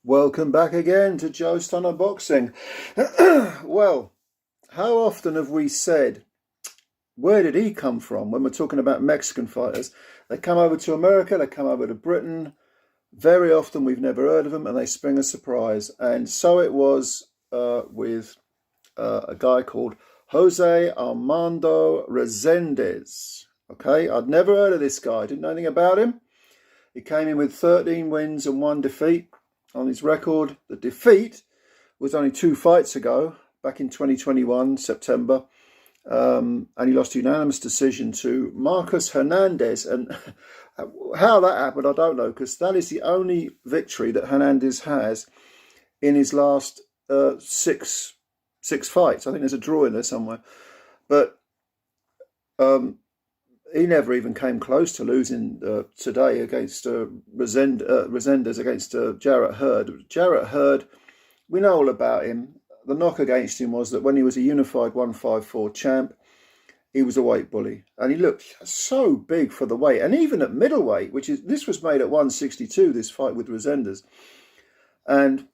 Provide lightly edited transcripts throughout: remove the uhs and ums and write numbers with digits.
Welcome back again to Joe Stunner Boxing. Well, how often have we said, where did he come from when we're talking about Mexican fighters? They come over to America, they come over to Britain. Very often we've never heard of them and they spring a surprise. And so it was with a guy called Jose Armando Resendiz. Okay, I'd never heard of this guy, didn't know anything about him. He came in with 13 wins and 1 defeat on his record. The defeat was only 2 fights ago, back in 2021, September. And he lost a unanimous decision to Marcos Hernandez. And how that happened, I don't know, because that is the only victory that Hernandez has in his last six fights. I think there's a draw in there somewhere. But he never even came close to losing today against Resendiz against Jarrett Hurd. Jarrett Hurd, we know all about him. The knock against him was that when he was a unified 154 champ, he was a weight bully. And he looked so big for the weight. And even at middleweight, this was made at 162, this fight with Resendiz. And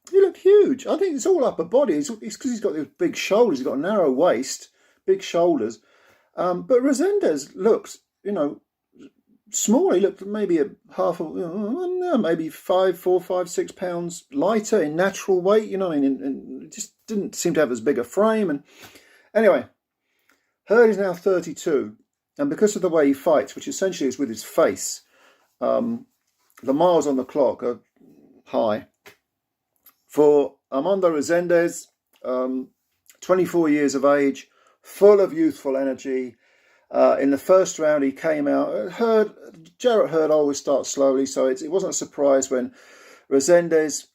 he looked huge. I think it's all upper body. It's because he's got these big shoulders. He's got a narrow waist, big shoulders. But Resendiz looks, small. He looked maybe maybe 4, 5, 6 pounds lighter in natural weight, and just didn't seem to have as big a frame. And anyway, Hurd is now 32. And because of the way he fights, which essentially is with his face, the miles on the clock are high. For Armando Resendiz, 24 years of age, full of youthful energy. In the first round, he came out. Jarrett Hurd always starts slowly, so it wasn't a surprise when Resendiz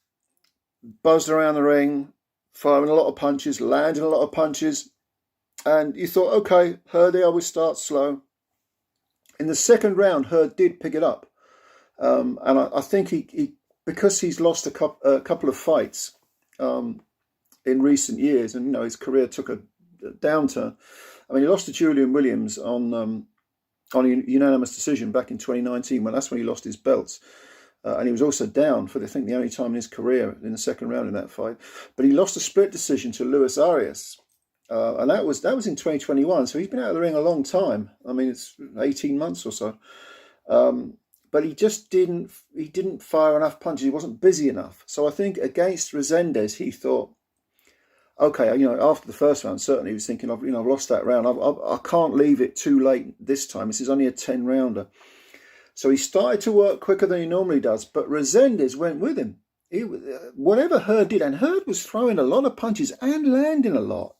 buzzed around the ring, firing a lot of punches, landing a lot of punches. And you thought, okay, Hurd, he always starts slow. In the second round, Hurd did pick it up. And I think he because he's lost a couple of fights in recent years, and his career took a downturn. I mean, he lost to Julian Williams on a unanimous decision back in 2019. That's when he lost his belts, and he was also down for the only time in his career in the second round in that fight. But he lost a split decision to Luis Arias, and that was in 2021. So he's been out of the ring a long time. I mean, it's 18 months or so. But he just didn't fire enough punches. He wasn't busy enough. So I think against Resendiz, he thought, okay, after the first round, certainly he was thinking, I've lost that round. I can't leave it too late this time. This is only a 10-rounder. So he started to work quicker than he normally does. But Resendiz went with him. Whatever Hurd did, and Hurd was throwing a lot of punches and landing a lot.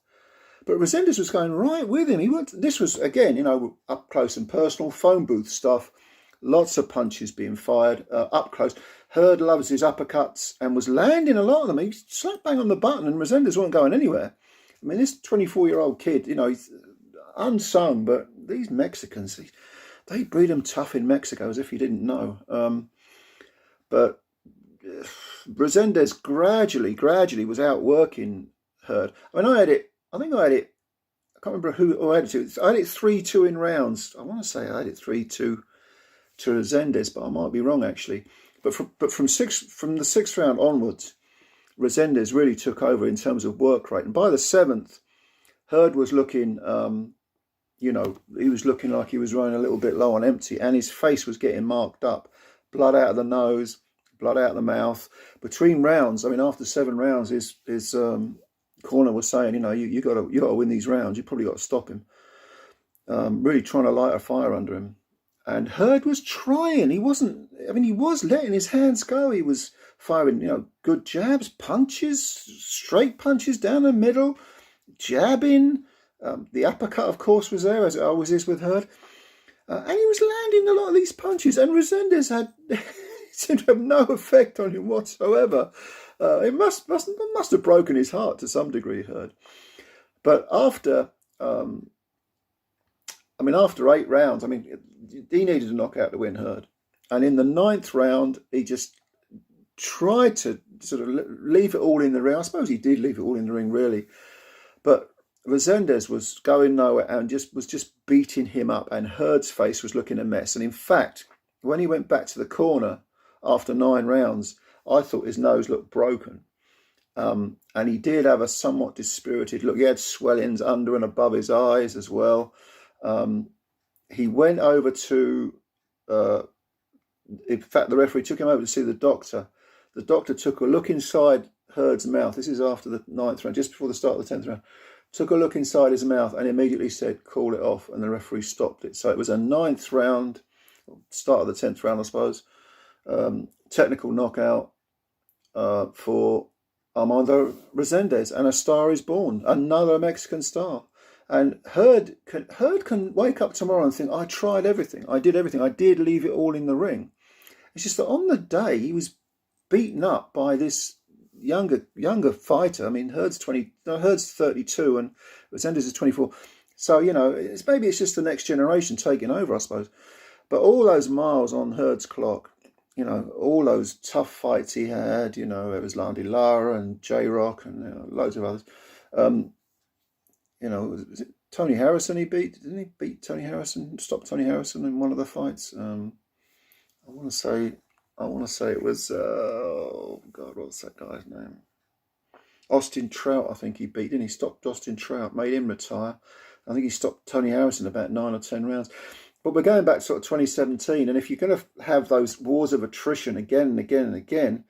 But Resendiz was going right with him. This was, again, up close and personal, phone booth stuff. Lots of punches being fired up close. Hurd loves his uppercuts and was landing a lot of them. He slapped bang on the button and Resendiz wasn't going anywhere. I mean, this 24-year-old kid, he's unsung, but these Mexicans, they breed them tough in Mexico, as if you didn't know. But Resendiz gradually was outworking Hurd. I mean, I can't remember who I had it to. I had it 3-2 in rounds. I want to say I had it 3-2 to Resendiz, but I might be wrong actually. But from the sixth round onwards, Resendiz really took over in terms of work rate. And by the 7th, Hurd was looking, he was looking like he was running a little bit low on empty, and his face was getting marked up. Blood out of the nose, blood out of the mouth. Between rounds, I mean, after 7 rounds, his corner was saying, you got to win these rounds. You probably got to stop him. Really trying to light a fire under him. And Hurd was trying. He was letting his hands go. He was firing, good jabs, punches, straight punches down the middle, jabbing. The uppercut, of course, was there, as it always is with Hurd. And he was landing a lot of these punches. And Resendiz seemed to have no effect on him whatsoever. It must have broken his heart to some degree, Hurd. But after 8 rounds, he needed a knockout to win Hurd. And in the 9th round, he just tried to sort of leave it all in the ring. I suppose he did leave it all in the ring, really. But Resendiz was going nowhere and was just beating him up. And Hurd's face was looking a mess. And in fact, when he went back to the corner after 9 rounds, I thought his nose looked broken. And he did have a somewhat dispirited look. He had swellings under and above his eyes as well. He went over to, in fact, the referee took him over to see the doctor. The doctor took a look inside Hurd's mouth. This is after the 9th round, just before the start of the 10th round. Took a look inside his mouth and immediately said, call it off, and the referee stopped it. So it was a 9th round, start of the 10th round, I suppose, technical knockout for Armando Resendiz, and a star is born, another Mexican star. And Hurd can wake up tomorrow and think, I tried everything, I did everything, I did leave it all in the ring. It's just that on the day he was beaten up by this younger fighter. I mean, Hurd's 32 and Resendiz is 24. So, you know, maybe it's just the next generation taking over, I suppose. But all those miles on Hurd's clock, you know, all those tough fights he had, you know, it was Landy Lara and J-Rock and loads of others. You know, was it Tony Harrison he beat? Didn't he beat Tony Harrison, stop Tony Harrison in one of the fights? I want to say it was, oh God, what's that guy's name? Austin Trout, I think he beat. Didn't he? Stopped Austin Trout, made him retire. I think he stopped Tony Harrison about 9 or 10 rounds. But we're going back to sort of 2017, and if you're going to have those wars of attrition again and again and again,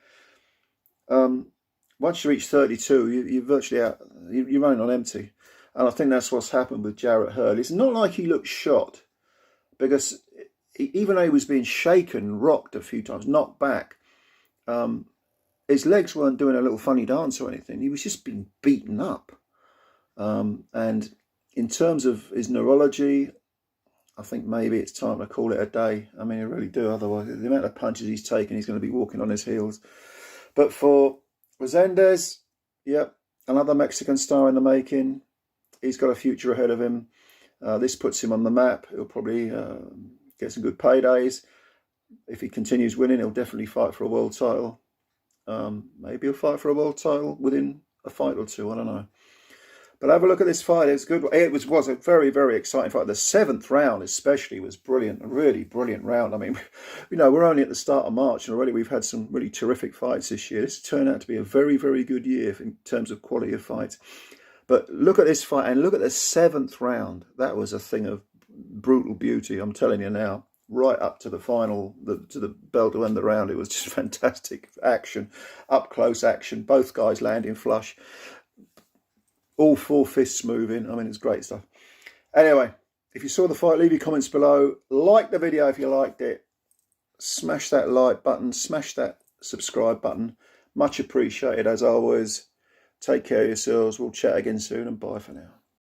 once you reach 32, you're virtually out. You're running on empty. And I think that's what's happened with Jarrett Hurd. It's not like he looked shot, because even though he was being shaken, rocked a few times, knocked back, his legs weren't doing a little funny dance or anything. He was just being beaten up. And in terms of his neurology, I think maybe it's time to call it a day. I mean, I really do. Otherwise, the amount of punches he's taken, he's going to be walking on his heels. But for Resendiz, yep, another Mexican star in the making. He's got a future ahead of him. This puts him on the map. He'll probably get some good paydays. If he continues winning, he'll definitely fight for a world title. Maybe he'll fight for a world title within a fight or two. I don't know. But have a look at this fight. It's good. It was a very, very exciting fight. The 7th round especially was brilliant. A really brilliant round. I mean, you know, we're only at the start of March and already we've had some really terrific fights this year. This turned out to be a very, very good year in terms of quality of fights. But look at this fight and look at the 7th round. That was a thing of brutal beauty, I'm telling you now. Right up to the final, to the bell to end the round. It was just fantastic action, up close action. Both guys landing flush. All 4 fists moving. I mean, it's great stuff. Anyway, if you saw the fight, leave your comments below. Like the video if you liked it. Smash that like button. Smash that subscribe button. Much appreciated as always. Take care of yourselves. We'll chat again soon, and bye for now.